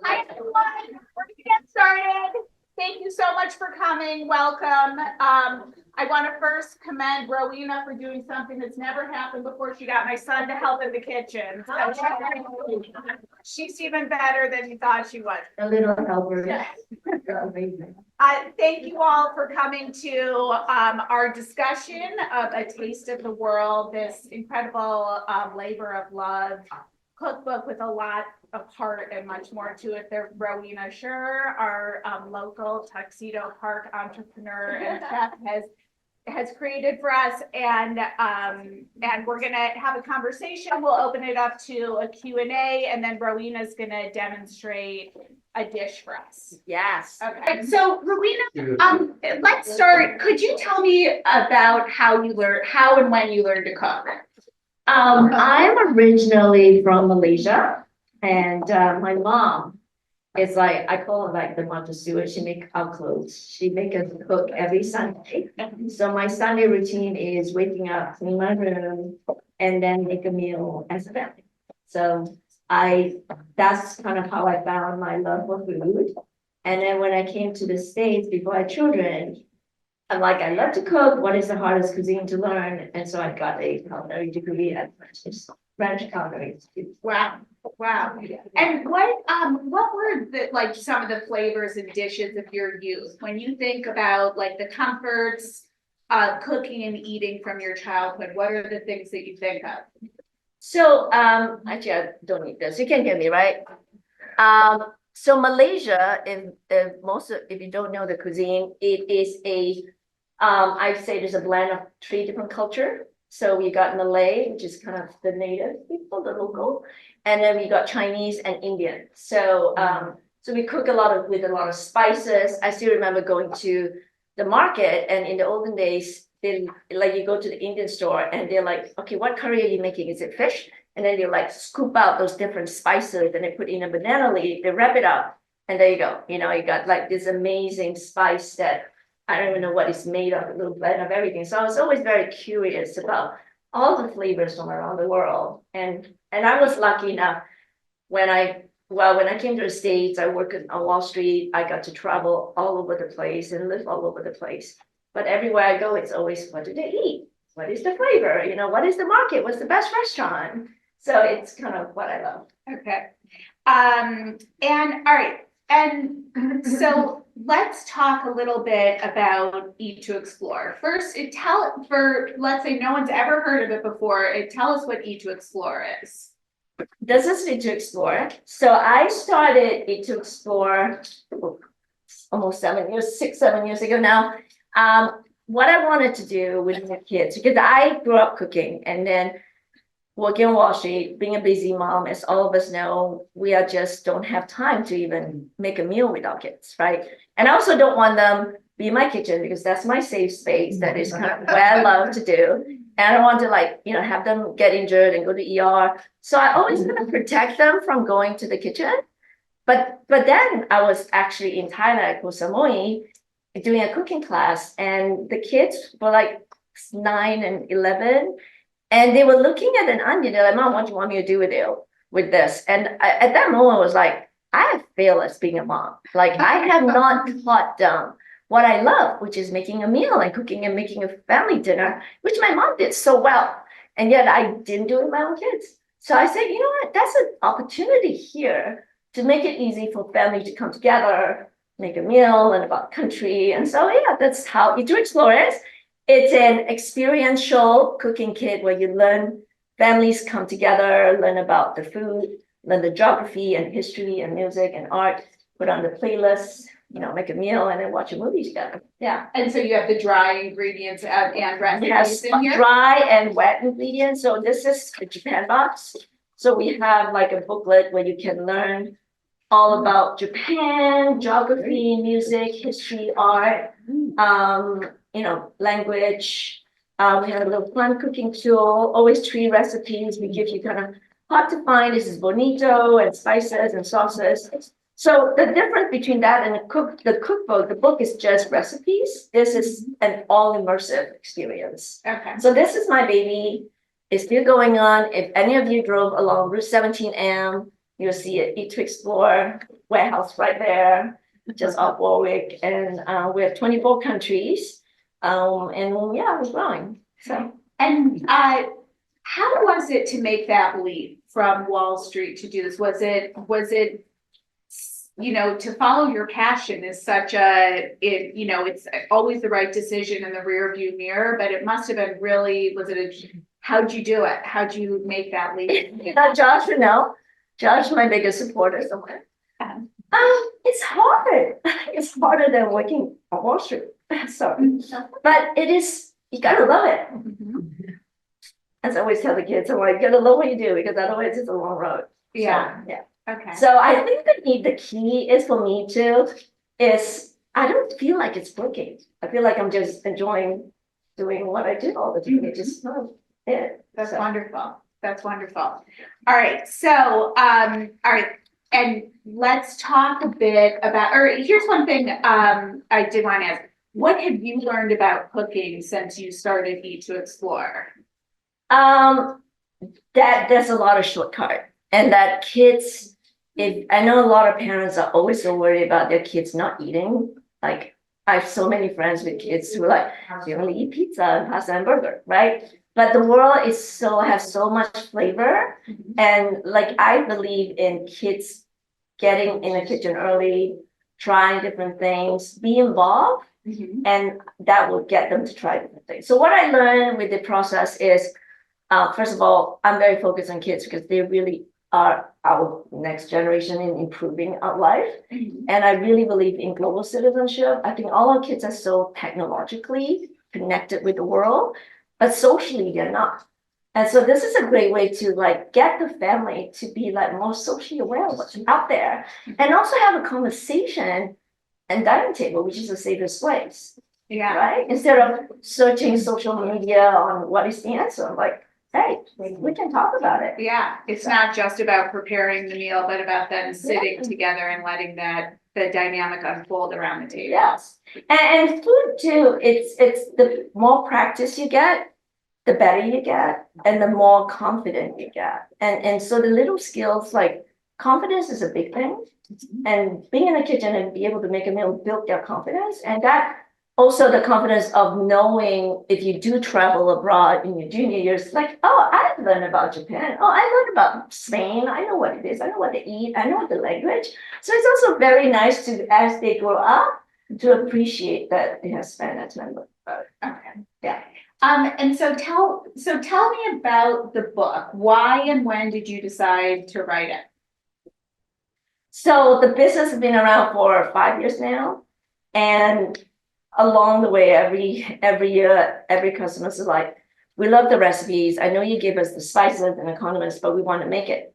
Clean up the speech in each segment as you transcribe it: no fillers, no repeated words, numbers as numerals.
Hi, everyone. We're going to get started. Thank you so much for coming. Welcome. I want to first commend Rowena for doing something that's never happened before. She got my son to help in the kitchen. So she's even better than you thought she was. A little helper. You're amazing. Thank you all for coming to our discussion of A Taste of the World, this incredible labor of love cookbook with a lot of heart and much more to it. There's Rowena Scherer, our local Tuxedo Park entrepreneur and chef, has created for us, and we're gonna have a conversation. We'll open it up to a Q&A, and then Rowena's gonna demonstrate a dish for us. Yes. Okay. So Rowena, let's start. Could you tell me about how and when you learned to cook? I'm originally from Malaysia, and my mom is like, I call her like the mother steward. She make our clothes. She make us cook every Sunday. So my Sunday routine is waking up, clean my room, and then make a meal as a family. So that's kind of how I found my love for food. And then when I came to the States before I had children, I'm like, I love to cook. What is the hardest cuisine to learn? And so I got a culinary degree at French Culinary Institute. Wow. And what were like some of the flavors and dishes of your youth when you think about like the comforts of cooking and eating from your childhood? What are the things that you think of? So actually I don't need this. You can get me, right? So Malaysia, if you don't know the cuisine, it is I'd say there's a blend of 3 different culture. So we got Malay, which is kind of the native people, the local, and then we got Chinese and Indian. So so we cook with a lot of spices. I still remember going to the market, and in the olden days, like you go to the Indian store and they're like, okay, what curry are you making? Is it fish? And then they like scoop out those different spices and they put in a banana leaf, they wrap it up, and there you go. You know, you got like this amazing spice that I don't even know what it's made of, a little blend of everything. So I was always very curious about all the flavors from around the world. And I was lucky enough when I came to the States, I worked on Wall Street. I got to travel all over the place and live all over the place. But everywhere I go, it's always, what do they eat? What is the flavor? You know, what is the market? What's the best restaurant? So it's kind of what I love. Okay. And all right. And so let's talk a little bit about Eat to Explore. First, let's say no one's ever heard of it before, tell us what Eat to Explore is. This is Eat to Explore. So I started Eat to Explore almost 7 years ago now. What I wanted to do with my kids, because I grew up cooking and then working on Wall Street, being a busy mom, as all of us know, we just don't have time to even make a meal with our kids, right? And I also don't want them be in my kitchen because that's my safe space. That is kind of where I love to do. And I don't want to have them get injured and go to ER. So I always kind of protect them from going to the kitchen. But then I was actually in Thailand at Koh Samui doing a cooking class, and the kids were like 9 and 11. And they were looking at an onion. They're like, Mom, what do you want me to do with this? And at that moment, I was like, I have failed as being a mom. Like, I have not taught them what I love, which is making a meal and cooking and making a family dinner, which my mom did so well. And yet I didn't do it with my own kids. So I said, you know what? That's an opportunity here to make it easy for family to come together, make a meal, learn about country. And so, yeah, that's how Eat to Explore is. It's an experiential cooking kit where you learn, families come together, learn about the food, learn the geography and history and music and art, put on the playlist, make a meal and then watch a movie together. Yeah. And so you have the dry ingredients and recipes yes, in here? Dry and wet ingredients. So this is a Japan box. So we have like a booklet where you can learn all about Japan, geography, music, history, art, language. We have a little fun cooking tool, always 3 recipes. We give you kind of hard to find. This is bonito and spices and sauces. So the difference between that and the cookbook, the book is just recipes. This is an all immersive experience. Okay. So this is my baby. It's still going on. If any of you drove along Route 17M, you'll see it, Eat to Explore warehouse right there, just off Warwick, and we're 24 countries. And yeah, we're growing. So And how was it to make that leap from Wall Street to do this? Was it, you know, to follow your passion is such you know, it's always the right decision in the rear view mirror, but it must have been really, how'd you do it? How'd you make that leap? you know, Josh, you know, Josh, my biggest supporter somewhere. It's hard. It's harder than working on Wall Street. Sorry. But it is, you gotta love it. As I always tell the kids, I'm like, you gotta love what you do because otherwise it's a long road. Yeah. So, yeah. Okay. So I think the key is for me too, is I don't feel like it's working. I feel like I'm just enjoying doing what I do all the time. It just it. That's So. wonderful. That's wonderful. All right. So, all right. And let's talk a bit about, or here's one thing I did want to ask. What have you learned about cooking since you started Eat to Explore? That there's a lot of shortcut and that kids, if I know a lot of parents are always so worried about their kids not eating. Like I have so many friends with kids who are like, you only eat pizza and pasta and burger, right? But the world has so much flavor. And like I believe in kids getting in the kitchen early, trying different things, be involved. And that will get them to try different things. So what I learned with the process is, first of all, I'm very focused on kids because they really are our next generation in improving our life. And I really believe in global citizenship. I think all our kids are so technologically connected with the world, but socially they're not. And so this is a great way to like get the family to be like more socially aware of what's out there and also have a conversation and dining table, which is the safest place. Yeah. Right? Instead of searching social media on what is the answer, I'm like, hey, we can talk about it. Yeah. It's not just about preparing the meal, but about then sitting together and letting the dynamic unfold around the table. Yes. And food too, it's the more practice you get, the better you get, and the more confident you get. And so the little skills, like confidence is a big thing. And being in the kitchen and be able to make a meal build their confidence. And that also the confidence of knowing if you do travel abroad in your junior years, like, oh, I learned about Japan. Oh, I learned about Spain. I know what it is. I know what they eat. I know the language. So it's also very nice to, as they grow up, to appreciate that they have spent that time with it. Okay. Yeah. And so tell me about the book. Why and when did you decide to write it? So the business has been around for 5 years now. And along the way, every year, every customer is like, we love the recipes. I know you give us the spices and the condiments, but we want to make it.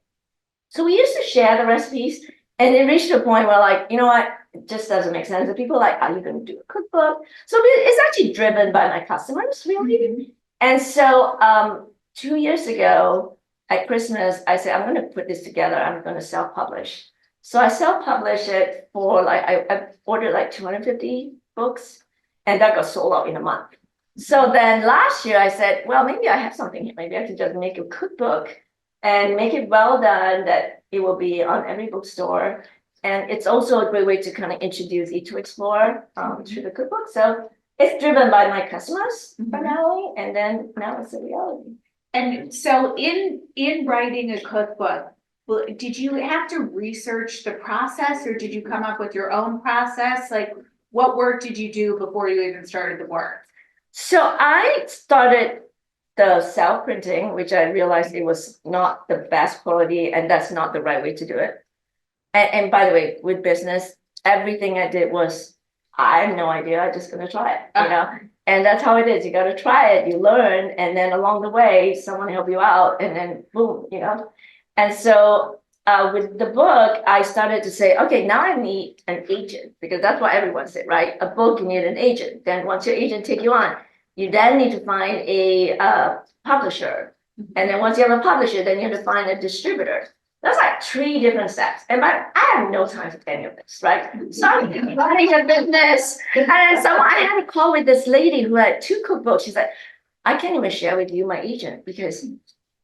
So we used to share the recipes and it reached a point where like, you know what, it just doesn't make sense. And people are like, are you going to do a cookbook? So it's actually driven by my customers, really. And so 2 years ago at Christmas, I said, I'm going to put this together. I'm going to self-publish. So I self-published it for like, I ordered like 250 books and that got sold out in a month. So then last year I said, well, maybe I have something here. Maybe I can just make a cookbook and make it well done that it will be on every bookstore. And it's also a great way to kind of introduce Eat to Explore through the cookbook. So it's driven by my customers primarily, and then now it's a reality. And so in writing a cookbook, did you have to research the process or did you come up with your own process? Like what work did you do before you even started the work? So I started the self-printing, which I realized it was not the best quality and that's not the right way to do it. And by the way, with business, everything I did was, I have no idea, I'm just gonna try it, you know? And that's how it is, you gotta try it, you learn, and then along the way, someone help you out, and then boom, you know? And so with the book, I started to say, okay, now I need an agent, because that's what everyone said, right? A book, you need an agent. Then once your agent take you on, you then need to find a publisher. And then once you have a publisher, then you have to find a distributor. That's like 3 different steps. And I have no time for any of this, right? So I'm running a business. And then I had a call with this lady who had 2 cookbooks. She's like, I can't even share with you my agent because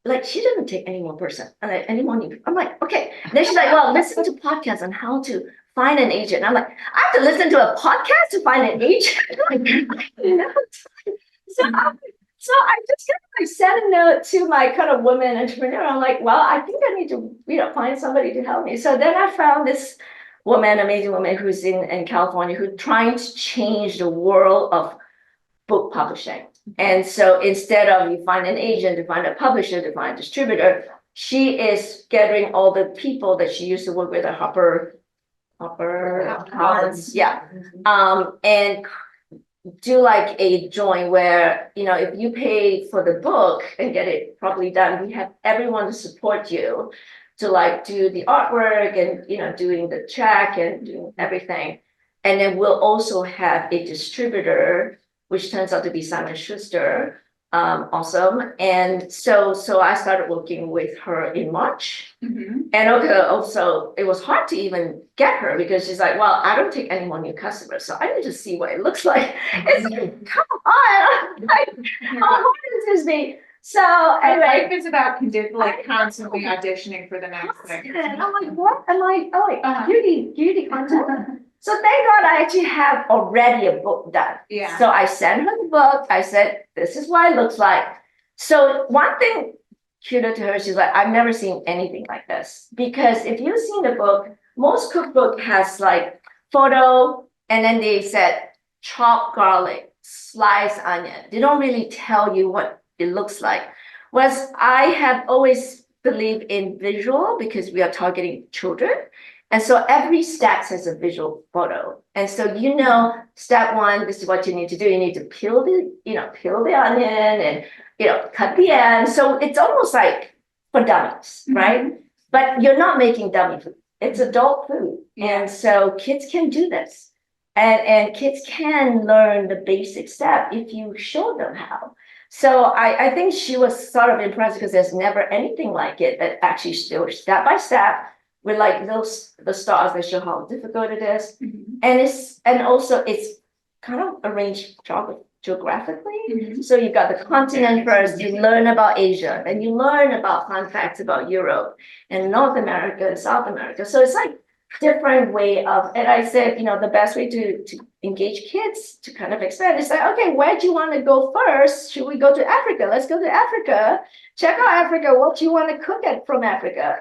like, she didn't take any more person, any more. I'm like, okay. Then she's like, well, listen to podcasts on how to find an agent. I'm like, I have to listen to a podcast to find an agent? Like, no. So I just kind of like sent a note to my kind of woman entrepreneur. I'm like, well, I think I need to, find somebody to help me. So then I found this woman, amazing woman who's in California, who's trying to change the world of book publishing. And so instead of you find an agent, to find a publisher, to find a distributor, she is gathering all the people that she used to work with at Harper Collins, yeah. And do like a joint where, if you pay for the book and get it properly done, we have everyone to support you to like do the artwork and, doing the check and doing everything. And then we'll also have a distributor, which turns out to be Simon Schuster. Awesome. And so I started working with her in March. And also it was hard to even get her because she's like, well, I don't take any more new customers, so I need to see what it looks like. It's like, come on, like, how hard is this be? So anyway, life is about constantly auditioning for the next thing. and I'm like, what am I? Oh, like, beauty content. So thank God I actually have already a book done. Yeah. So I sent her the book. I said, this is what it looks like. So one thing, kudos to her, she's like, I've never seen anything like this. Because if you've seen the book, most cookbook has like photo, and then they said chopped garlic, sliced onion. They don't really tell you what it looks like. Whereas I have always believed in visual because we are targeting children. And so every step has a visual photo. And so, step one, this is what you need to do. You need to peel the onion and, cut the end. So it's almost like for dummies, right? But you're not making dummy food. It's adult food. And so kids can do this. And kids can learn the basic step if you show them how. So I think she was sort of impressed because there's never anything like it that actually still step by step with like the stars that show how difficult it is. And also it's kind of arranged geographically. So you got the continent first, you learn about Asia, and you learn about fun facts about Europe and North America and South America. So it's like different way of, and I said, the best way to engage kids to kind of expand is like, okay, where do you want to go first? Should we go to Africa? Let's go to Africa. Check out Africa. What do you want to cook at from Africa?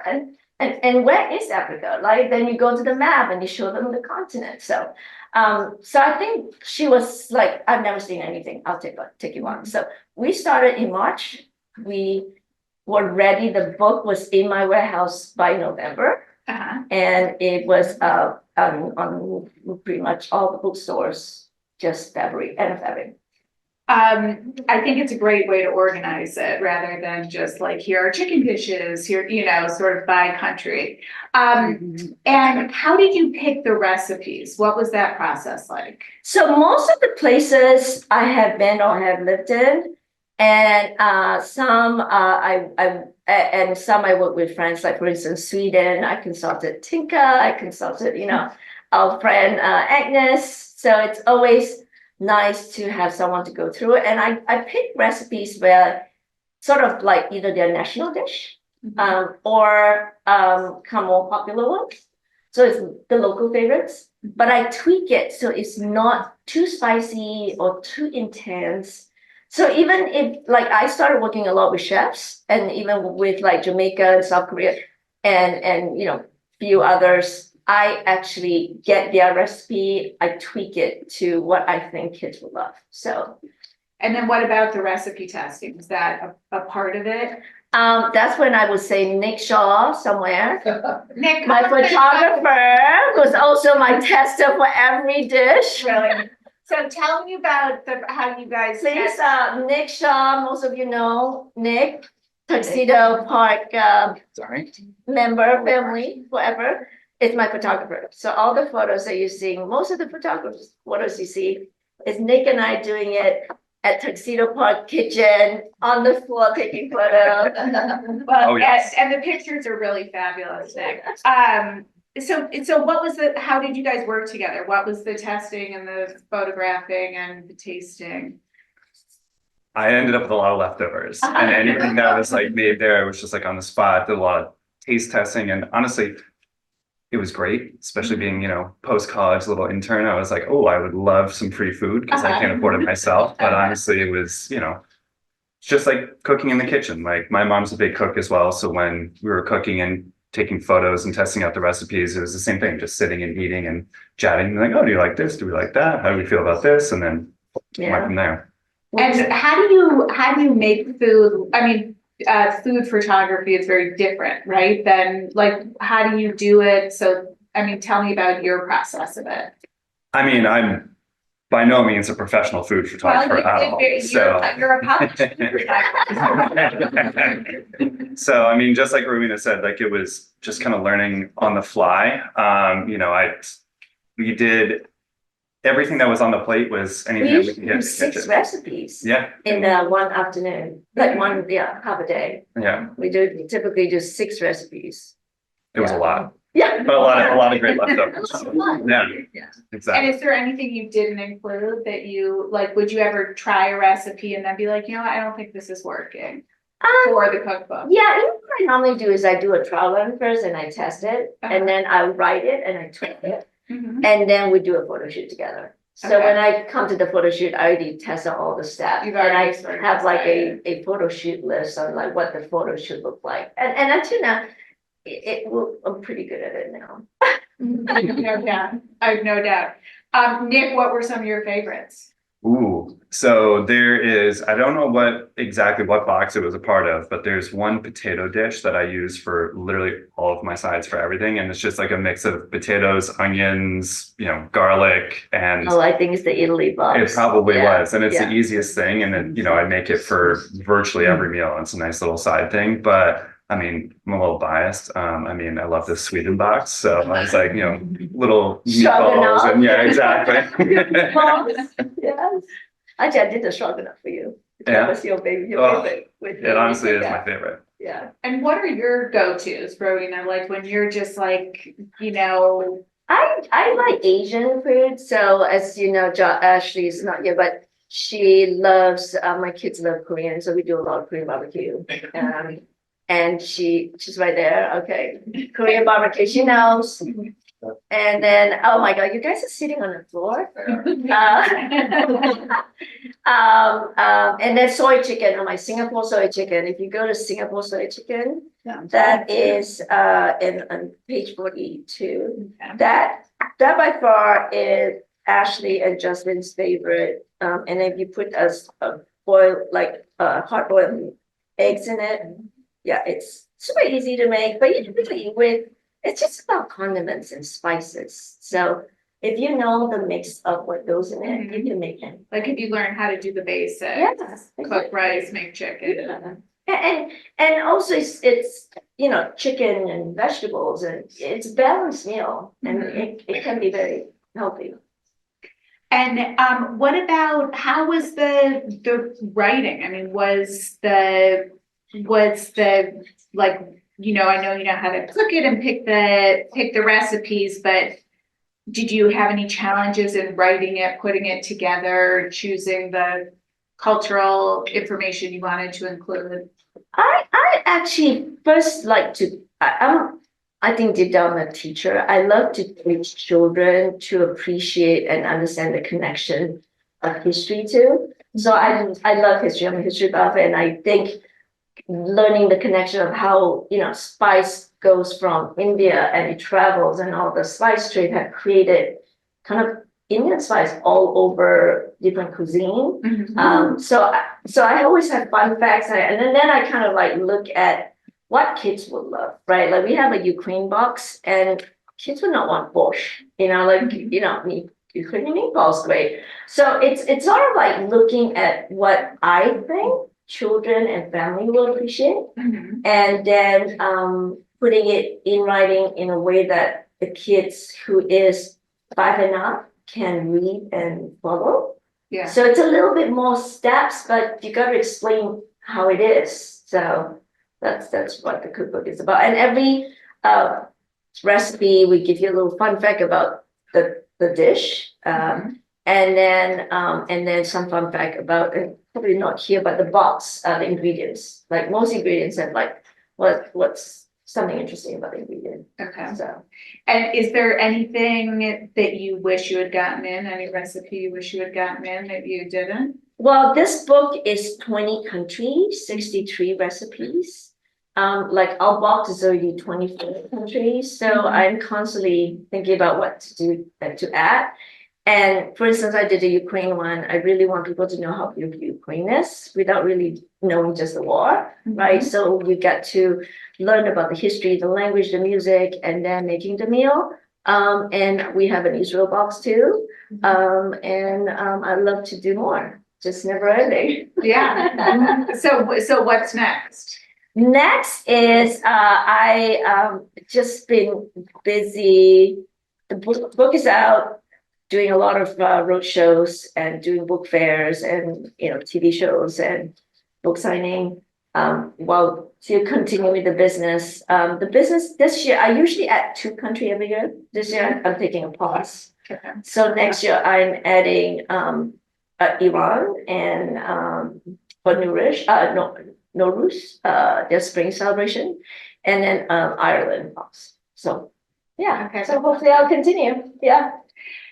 And where is Africa? Like, then you go to the map and you show them the continent. So I think she was like, I've never seen anything. I'll take you on. So we started in March. We were ready. The book was in my warehouse by November. And it was on pretty much all the bookstores just February, end of February. I think it's a great way to organize it rather than just like, here are chicken dishes, here, sort of by country. And how did you pick the recipes? What was that process like? So most of the places I have been or have lived in, and some I work with friends, like for instance, Sweden, I consulted Tinka, I consulted, our friend Agnes. So it's always nice to have someone to go through it. And I pick recipes where sort of like either their national dish or come more popular ones. So it's the local favorites, but I tweak it so it's not too spicy or too intense. So even if like I started working a lot with chefs and even with like Jamaica and South Korea and few others, I actually get their recipe, I tweak it to what I think kids would love. So, and then what about the recipe testing? Is that a part of it? That's when I would say Nick Shaw somewhere. Nick, my photographer, who's also my tester for every dish. Really? So tell me about how you guys. Please, Nick Shaw, most of you know Nick, Tuxedo Park member, family, whatever. It's my photographer. So all the photos that you're seeing, most of the photos you see is Nick and I doing it at Tuxedo Park kitchen, on the floor taking photos. Well, yes, and the pictures are really fabulous, Nick. So what was how did you guys work together? What was the testing and the photographing and the tasting? I ended up with a lot of leftovers, and anything that was like made there, I was just like on the spot, did a lot of taste testing, and honestly, it was great, especially being, post-college little intern. I was like, oh, I would love some free food because I can't afford it myself. But honestly, it was, it's just like cooking in the kitchen. Like my mom's a big cook as well. So when we were cooking and taking photos and testing out the recipes, it was the same thing, just sitting and eating and chatting. Like, oh, do you like this? Do we like that? How do we feel about this? And then went from there. And how do you make food? I mean, food photography is very different, right? Then like, how do you do it? So, I mean, tell me about your process of it. I mean, I'm by no means a professional food photographer at all. You're a published food photographer. So, I mean, just like Rowena said, like it was just kind of learning on the fly. We did everything that was on the plate was anything We that we used could to get do in the 6 kitchen. recipes Yeah, in one afternoon, like half a day. yeah, We typically do 6 recipes. it was a lot, Yeah. but a lot of great leftovers. Yeah, Yeah. exactly. And is there anything you didn't include that you, like, would you ever try a recipe and then be like, I don't think this is working for the cookbook? Yeah, what I normally do is I do a trial run first and I test it, and then I write it and I tweak it, Mhm. and then we do a photo shoot together. So Okay. when I come to the photo shoot, I already test out all the steps, You've and I already sort of have like decided. a photo shoot list on like what the photo should look like. And until now, I'm pretty good at it now. No doubt. I have no doubt. Nick, what were some of your favorites? Ooh, so there is, I don't know exactly what box it was a part of, but there's one potato dish that I use for literally all of my sides for everything. And it's just like a mix of potatoes, onions, garlic, and Oh, I think it's the Italy box. it probably Yeah, was. And it's the yeah. easiest thing. And then, I make it for virtually every meal. It's a nice little side thing. But I mean, I'm a little biased. I mean, I love this Sweden box. So I was like, little meatballs and yeah, exactly. Yes. Actually, I did the stroganoff for you. Yeah. That was your favorite. It honestly is my favorite. Yeah. And what are your go-tos, Rowena? Like when you're just like, I like Asian food. So as you know, Ashley is not here, but she loves, my kids love Korean. So we do a lot of Korean barbecue. And she's right there. Okay. Korean barbecue, she knows. And then, oh my God, you guys are sitting on the floor. And then soy chicken, my Singapore soy chicken. If you go to Singapore soy chicken, that is on page 42. That by far is Ashley and Justin's favorite. And if you put hard boiled eggs in it, yeah, it's super easy to make. But it's just about condiments and spices. So if you know the mix of what goes in it, you can make it. like if you learn how to do the basics, Yes, cook rice, make chicken. Yeah. And also it's chicken and vegetables, and it's a balanced meal, and it can be very healthy. And what about, how was the writing? I mean, was the like, I know you know how to cook it and pick the recipes, but did you have any challenges in writing it, putting it together, choosing the cultural information you wanted to include? I actually first like to, I think deep down I'm a teacher. I love to teach children to appreciate and understand the connection of history too. So I love history. I'm a history buff, and I think learning the connection of how spice goes from India and it travels, and all the spice trade have created kind of Indian spice all over different cuisine. So I always have fun facts, and then I kind of like look at what kids would love, right? Like we have a Ukraine box, and kids would not want borscht, Ukrainian meatballs, great. So it's sort of like looking at what I think children and family will appreciate, and then putting it in writing in a way that the kids who is 5 and up can read and follow. Yeah. So it's a little bit more steps, but you got to explain how it is. So that's what the cookbook is about. And every recipe, we give you a little fun fact about the dish, and then some fun fact about probably not here, but the box, the ingredients, like most ingredients have like, what's something interesting about the ingredient, Okay. so. And is there anything that you wish you had gotten in, any recipe you wish you had gotten in that you didn't? Well, this book is 20 countries, 63 recipes. Like our box is already 24 countries, so I'm constantly thinking about what to do and to add. And for instance, I did a Ukraine one. I really want people to know how beautiful Ukraine is without really knowing just the war, right? So you get to learn about the history, the language, the music, and then making the meal. And we have an Israel box too. I'd love to do more, just never ending. Yeah. So what's next? Next is I just been busy. The book is out, doing a lot of road shows and doing book fairs and TV shows and book signing. While to continue with the business. The business this year, I usually add 2 countries every year. This year I'm taking a pause. Okay. So next year I'm adding Iran and for Nowruz, their spring celebration, and then Ireland. So yeah, Okay. so hopefully I'll continue. Yeah.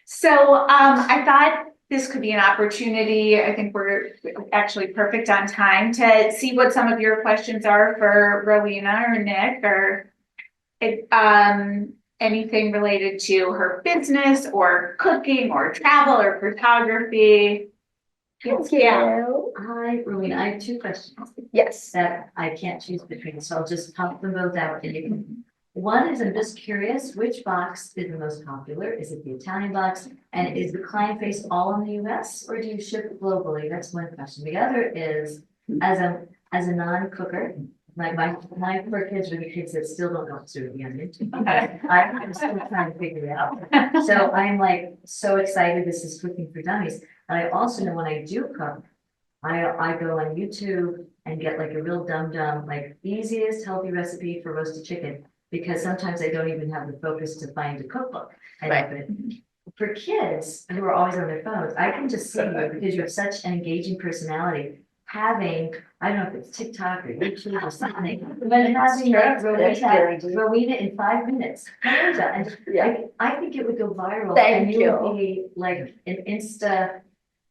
So I thought this could be an opportunity. I think we're actually perfect on time to see what some of your questions are for Rowena or Nick, or anything related to her business or cooking or travel or photography. Thank Yeah. you. Hi, Rowena, I have 2 questions Yes. that I can't choose between, so I'll just pop them both out and you can. One is, I'm just curious, which box is the most popular? Is it the Italian box? And is the client base all in the US or do you ship globally? That's one question. The other is, as a non-cooker, like my 4 kids are the kids that still don't know what to do the onion. I'm still trying to figure it out. So I'm like so excited this is cooking for dummies. And I also know when I do cook, I go on YouTube and get like a real dumb, like easiest healthy recipe for roasted chicken. Because sometimes I don't even have the focus to find a cookbook. Right. For kids who are always on their phones, I can just see you because you have such an engaging personality. Having, I don't know if it's TikTok or YouTube or something, but having like Rowena in 5 minutes. And Yeah. I think it would go viral. Thank and you would be like an Insta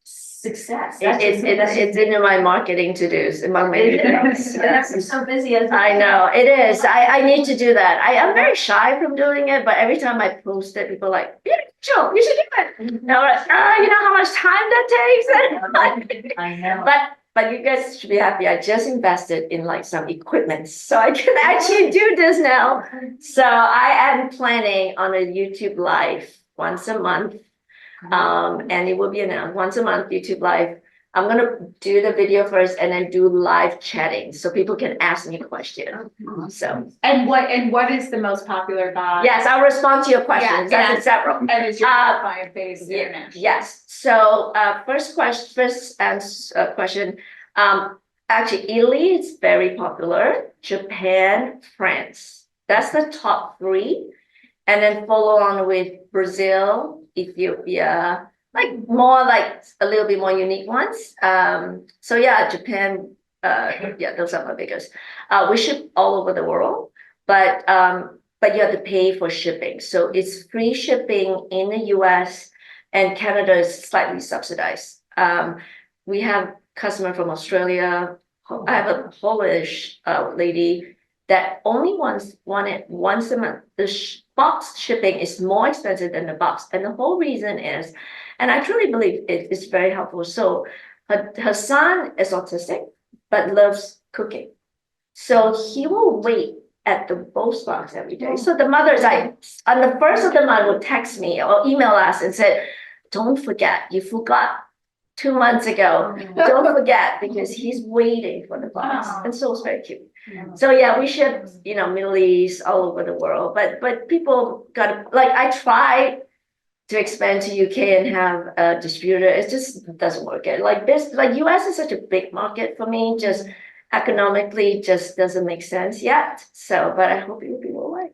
success. It's in my marketing to-dos, among many things. Yes, I'm so busy. I know, it is. I need to do that. I'm very shy from doing it, but every time I post it, people are like, yeah, sure, you should do it. And I'm like, you know how much time that takes? I know. But you guys should be happy. I just invested in like some equipment, so I can actually do this now. So I am planning on a YouTube live once a month. And it will be announced once a month, YouTube live. I'm gonna do the video first and then do live chatting so people can ask me questions. So And what is the most popular box? yes, I'll respond to your questions. Yeah, That's several. And is your Uh, client base international? Yes. So first question. Actually, Italy is very popular. Japan, France. That's the top 3, and then follow on with Brazil, Ethiopia, like a little bit more unique ones. So yeah, Japan, yeah, those are my biggest. We ship all over the world, but you have to pay for shipping. So it's free shipping in the US, and Canada is slightly subsidized. We have customer from Australia. I have a Polish lady that only wanted once a month. The box shipping is more expensive than the box. And the whole reason is, and I truly believe it is very helpful. So her son is autistic, but loves cooking. So he will wait at the post box every day. So the mother's like, on the first of the month would text me or email us and said, don't forget, you forgot 2 months ago. Don't forget, because he's waiting for the box. And so it's very cute. So yeah, we ship, Middle East, all over the world, but people got, like, I tried to expand to UK and have a distributor. It just doesn't work out. Like US is such a big market for me, just economically just doesn't make sense yet. So, but I hope it will be worldwide.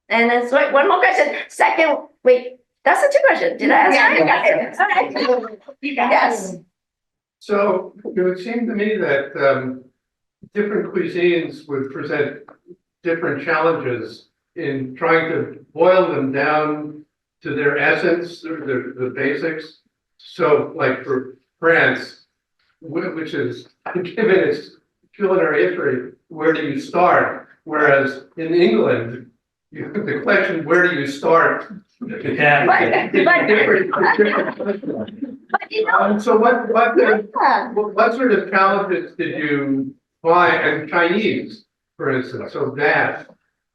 And then, sorry, one more question. Second, wait, that's the 2 questions. Did I answer? Yeah, Okay. All right. You got Yes. So it would seem to me that different cuisines would present different challenges in trying to boil them down to their essence, the basics. So like for France, which is given its culinary history, where do you start? Whereas in England, the question, where do you start? But- But you know, So what yeah. what sort of challenges did you find, and Chinese, for instance, so that,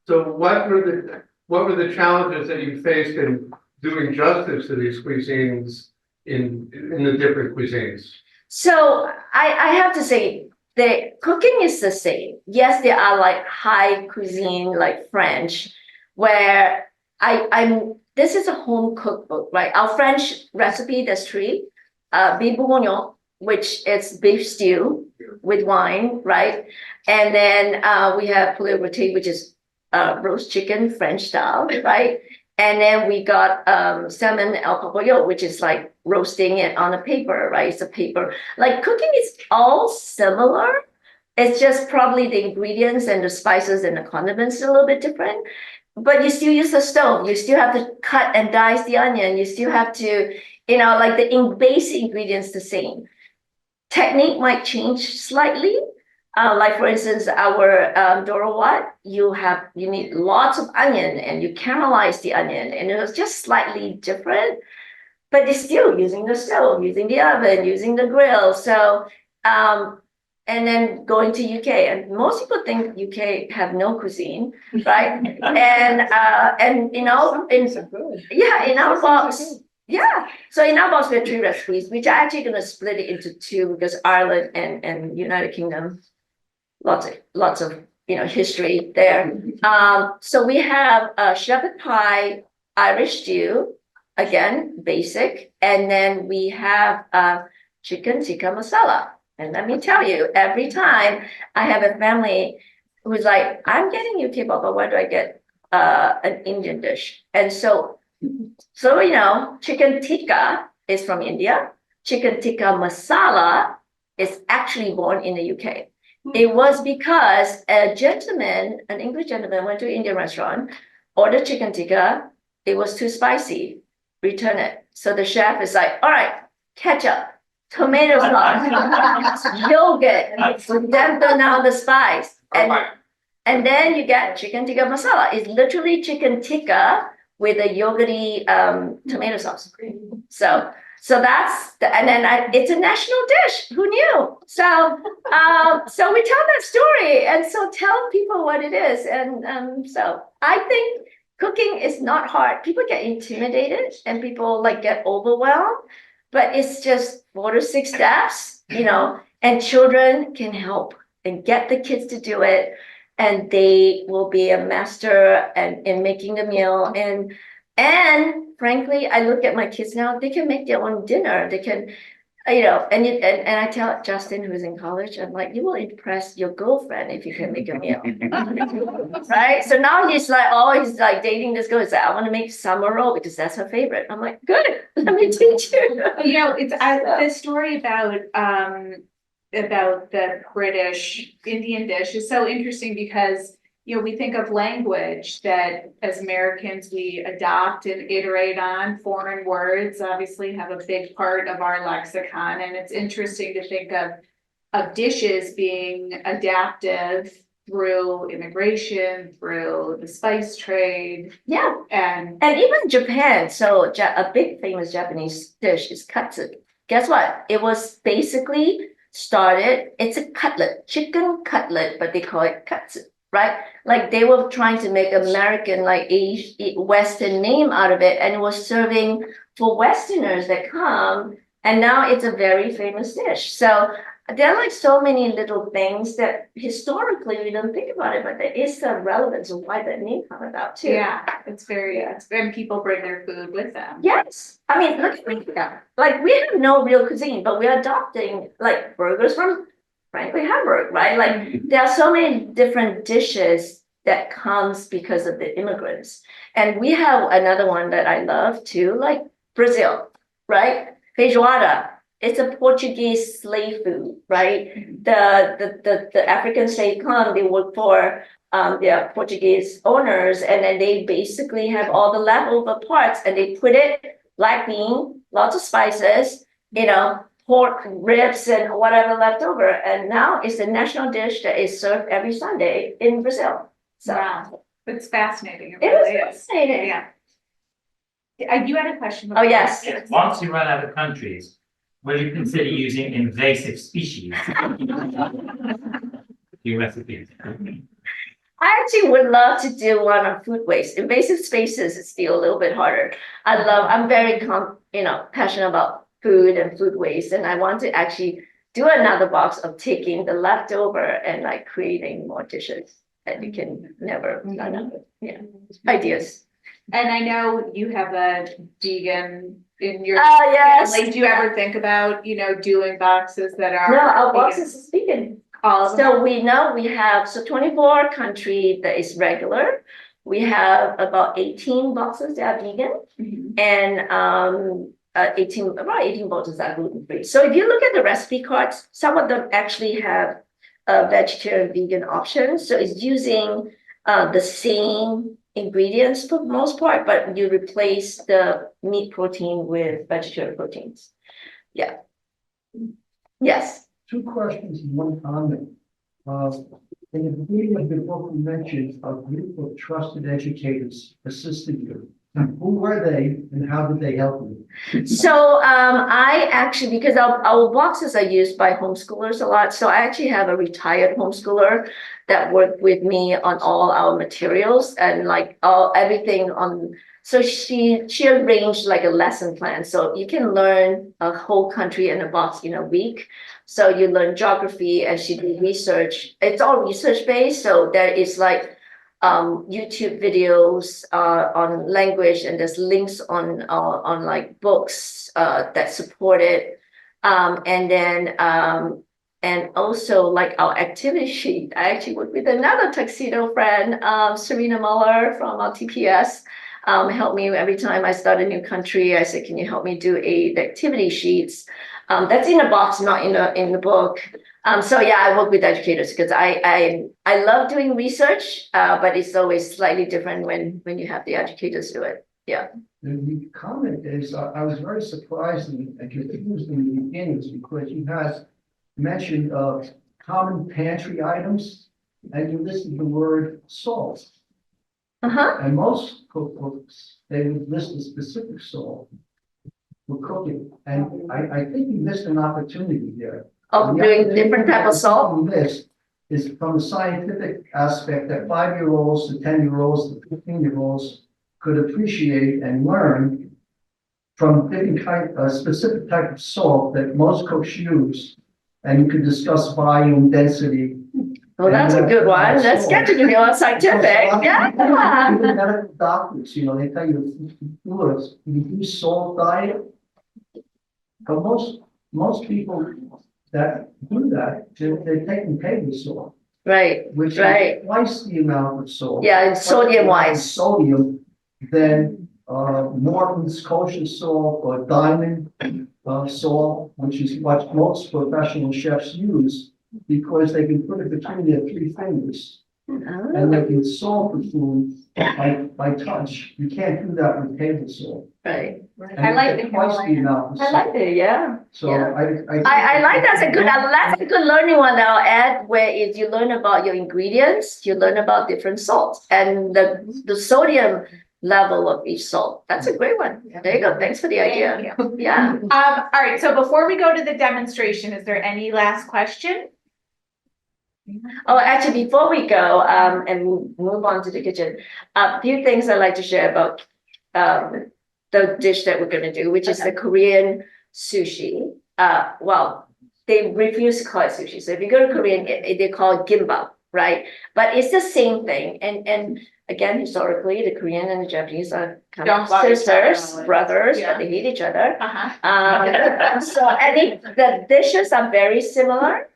so what were the challenges that you faced in doing justice to these cuisines in the different cuisines? So I have to say the cooking is the same. Yes, there are like high cuisine like French, where I'm this is a home cookbook, right? Our French recipe, there's three. Beef bourguignon, which is beef stew with wine, right? And then we have poulet rôti, which is roast chicken French style, right? And then we got salmon al papayo, which is like roasting it on a paper, right? It's a paper. Like cooking is all similar. It's just probably the ingredients and the spices and the condiments are a little bit different. But you still use the stove. You still have to cut and dice the onion. You still have to, like the basic ingredients the same. Technique might change slightly. Like for instance, our Doro Wat, you need lots of onion and you caramelize the onion, and it was just slightly different, but it's still using the stove, using the oven, using the grill. So, and then going to UK, and most people think UK have no cuisine, right? and in our box. Yeah, so in our box we have 3 recipes, which are actually going to split it into 2 because Ireland and United Kingdom, lots of history there. So we have shepherd pie, Irish stew, again basic, and then we have chicken tikka masala. And let me tell you, every time I have a family who's like, I'm getting UK, Papa, why do I get an Indian dish? And so chicken tikka is from India. Chicken tikka masala is actually born in the UK. It was because an English gentleman went to an Indian restaurant, ordered chicken tikka. It was too spicy, return it. So the chef is like, all right, ketchup, tomato sauce, yogurt, dampen down the spice. And then you get chicken tikka masala. It's literally chicken tikka with a yogurty tomato sauce. So that's and then it's a national dish. Who knew? So we tell that story, and so tell people what it is. And so I think cooking is not hard. People get intimidated and people get overwhelmed, but it's just 4 to 6 steps, and children can help and get the kids to do it, and they will be a master in making the meal. And frankly, I look at my kids now, they can make their own dinner. They can, and I tell Justin, who's in college, I'm like, you will impress your girlfriend if you can make a meal. Right? So now he's like dating this girl. He's like, I want to make summer roll because that's her favorite. I'm like, good, let me teach you. It's the story about the British Indian dish is so interesting because we think of language that as Americans we adopt and iterate on. Foreign words obviously have a big part of our lexicon, and it's interesting to think of dishes being adaptive through immigration, through the spice trade. Yeah, and even Japan. So a big famous Japanese dish is katsu. Guess what? It was basically started. It's a cutlet, chicken cutlet, but they call it katsu. Right? Like they were trying to make American, Western name out of it, and it was serving for Westerners that come, and now it's a very famous dish. So there are so many little things that historically we don't think about it, but there is some relevance of why that name came about too. Yeah, it's very, and people bring their food with them. Yes. I mean, look at me. We have no real cuisine, but we're adopting burgers from frankly Hamburg, right? There are so many different dishes that comes because of the immigrants. And we have another one that I love too, like Brazil, right? Feijoada. it's a Portuguese slave food, right? The African slave come, they work for their Portuguese owners, and then they basically have all the leftover parts, and they put it black bean, lots of spices, pork ribs and whatever left over. And now it's a national dish that is served every Sunday in Brazil. So Wow, it's fascinating. it really was fascinating. Yeah. You had a question? Oh, yes. Once you run out of countries, will you consider using invasive species? Your recipes. I actually would love to do one on food waste. Invasive spaces is still a little bit harder. I'm very passionate about food and food waste, and I want to actually do another box of taking the leftover and like creating more dishes that you can never run out of. Yeah, ideas. And I know you have a vegan in your Oh, yes. family. Do you ever think about, doing boxes that are? No, our vegan? boxes is vegan. All of them? So we know we have 24 country that is regular. We have about 18 boxes that are vegan, Mhm. and about 18 boxes are gluten free. So if you look at the recipe cards, some of them actually have vegetarian vegan options. So it's using the same ingredients for the most part, but you replace the meat protein with vegetarian proteins. Yeah. Yes. 2 questions and 1 comment. In the beginning of the book, you mentioned a group of trusted educators assisted you. Who were they and how did they help you? So I actually, because our boxes are used by homeschoolers a lot, so I actually have a retired homeschooler that worked with me on all our materials and like everything on. So she arranged like a lesson plan. So you can learn a whole country in a box in a week. So you learn geography, and she did research. It's all research based. So there is like YouTube videos on language, and there's links on like books that support it. And then and also like our activity sheet. I actually worked with another tuxedo friend, Serena Muller from TPS. Help me every time I start a new country. I said, can you help me do the activity sheets? That's in a box, not in the book. So yeah, I work with educators because I love doing research, but it's always slightly different when you have the educators do it. Yeah. The comment is, I was very surprised and confused in the beginnings because you had mentioned common pantry items and you listed the word salt. Uh-huh. And most cookbooks, they would list a specific salt for cooking. And I think you missed an opportunity there. Of doing different type of salt. This is from the scientific aspect that 5-year-olds to 10-year-olds to 15-year-olds could appreciate and learn from different specific type of salt that most cooks use. And you could discuss volume, density. Well, that's a good one. Let's get to the all scientific. Yeah. Even medical doctors, they tell you you do salt diet. But most people that do that, they're taking table salt, Right. which Right. is twice the amount of salt. Yeah, it's sodium wise. Sodium than Morton's kosher salt or diamond salt, which is what most professional chefs use because they can put it between their 3 fingers and they can salt the food by touch. You can't do that with table salt. Right. And I like you get the twice the amount of I salt. like it. Yeah. So Yeah. I I like that's a good learning one that I'll add, where is you learn about your ingredients, you learn about different salts and the sodium level of each salt. That's a great one. There you go. Thanks for the idea. Thank Yeah. All right, so before we go to the demonstration, is there any last question? Oh, actually, before we go and move on to the kitchen, a few things I'd like to share about the dish that we're going to do, which is the Korean sushi. Well, they refuse to call it sushi. So if you go to Korean, they call it gimbap, right? But it's the same thing. And again, historically, the Korean and the Japanese are kind Don't of love each other. sisters, brothers, Yeah. but they hate each other. Uh-huh. So I think the dishes are very similar,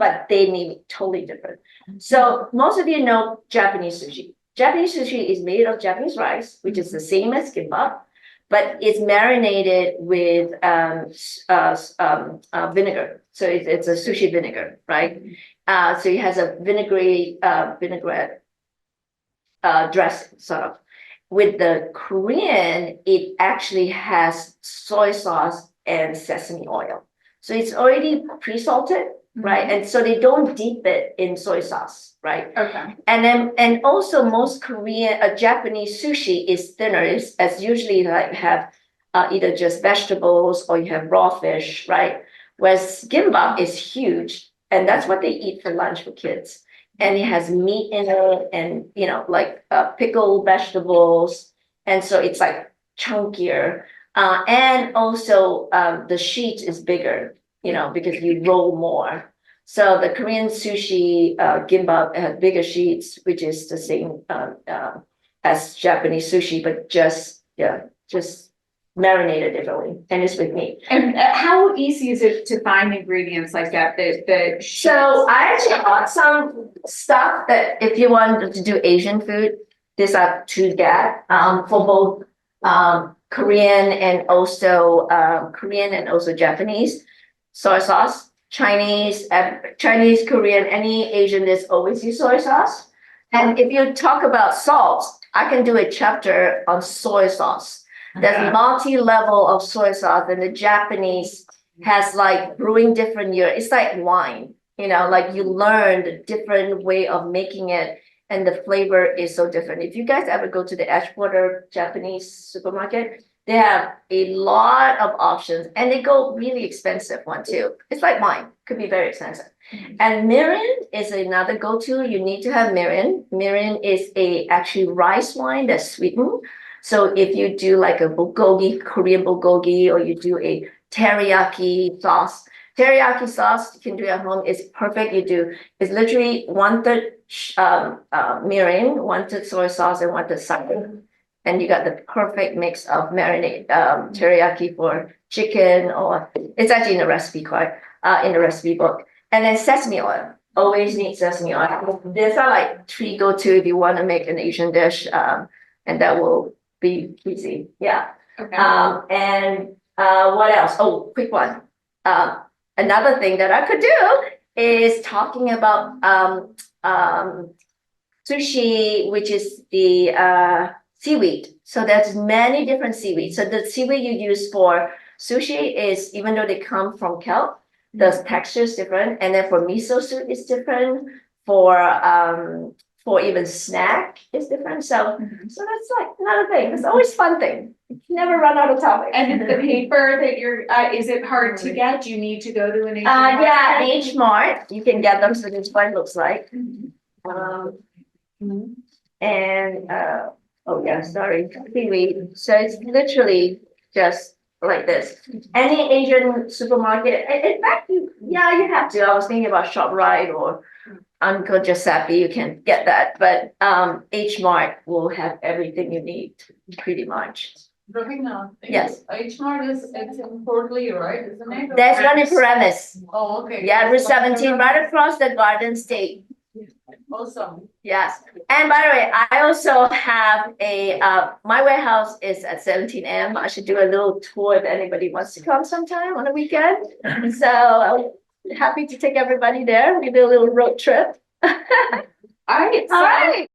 but they may be totally different. So most of you know Japanese sushi. Japanese sushi is made of Japanese rice, which is the same as kimbap, but it's marinated with vinegar. So it's a sushi vinegar, right? So it has a vinaigrette dressing sort of. With the Korean, it actually has soy sauce and sesame oil. So it's already pre-salted, right? And so they don't dip it in soy sauce, right? Okay. And also most Japanese sushi is thinner, as usually like have either just vegetables or you have raw fish, right? Whereas gimbap is huge, and that's what they eat for lunch for kids. And it has meat in it, and like pickled vegetables, and so it's like chunkier. And also the sheet is bigger, because you roll more. So the Korean sushi gimbap has bigger sheets, which is the same as Japanese sushi, but just marinated differently, and it's with meat. And how easy is it to find ingredients like that? So I actually bought some stuff that if you wanted to do Asian food, these are to get for both Korean and also Japanese soy sauce. Chinese, Korean, any Asian dish always use soy sauce. And if you talk about salt, I can do a chapter on soy sauce. There's multi-level of soy sauce, and the Japanese has like brewing different year. It's like wine, like you learn the different way of making it, and the flavor is so different. If you guys ever go to the Edgewater Japanese supermarket, they have a lot of options, and they go really expensive one too. It's like wine, could be very expensive. And mirin is another go-to. You need to have mirin. Mirin is actually rice wine that's sweetened. So if you do like a bulgogi, Korean bulgogi, or you do a teriyaki sauce you can do at home. It's perfect. It's literally 1/3 mirin, 1/3 soy sauce, and 1/3 sake. And you got the perfect mix of marinade teriyaki for chicken, or it's actually in the recipe in the recipe book. And then sesame oil. Always need sesame oil. There's like 3 go-to if you want to make an Asian dish, and that will be easy. Yeah. Okay. And what else? Oh, quick one. Another thing that I could do is talking about sushi, which is the seaweed. So there's many different seaweeds. So the seaweed you use for sushi is, even though they come from kelp, the texture is different. And then for miso soup is different. For even snack is different. So that's like another thing. It's always fun thing. You can never run out of topics. And the paper that is it hard to get? Do you need to go to an Asian Yeah, market? H Mart. You can get them. So this is what it looks like. And oh yeah, sorry, seaweed. So it's literally just like this. Any Asian supermarket, in fact, you have to. I was thinking about ShopRite or Uncle Giuseppe, you can get that, but H Mart will have everything you need, pretty much. Rowena, Yes. H Mart it's in Port Lee, right, isn't it? There's one in Paramus. Oh, okay. Yeah, Route 17, right across the Garden State. Awesome. Yes. And by the way, I also have my warehouse is at 17M. I should do a little tour if anybody wants to come sometime on a weekend. So I'm happy to take everybody there. We do a little road trip. All right. All right.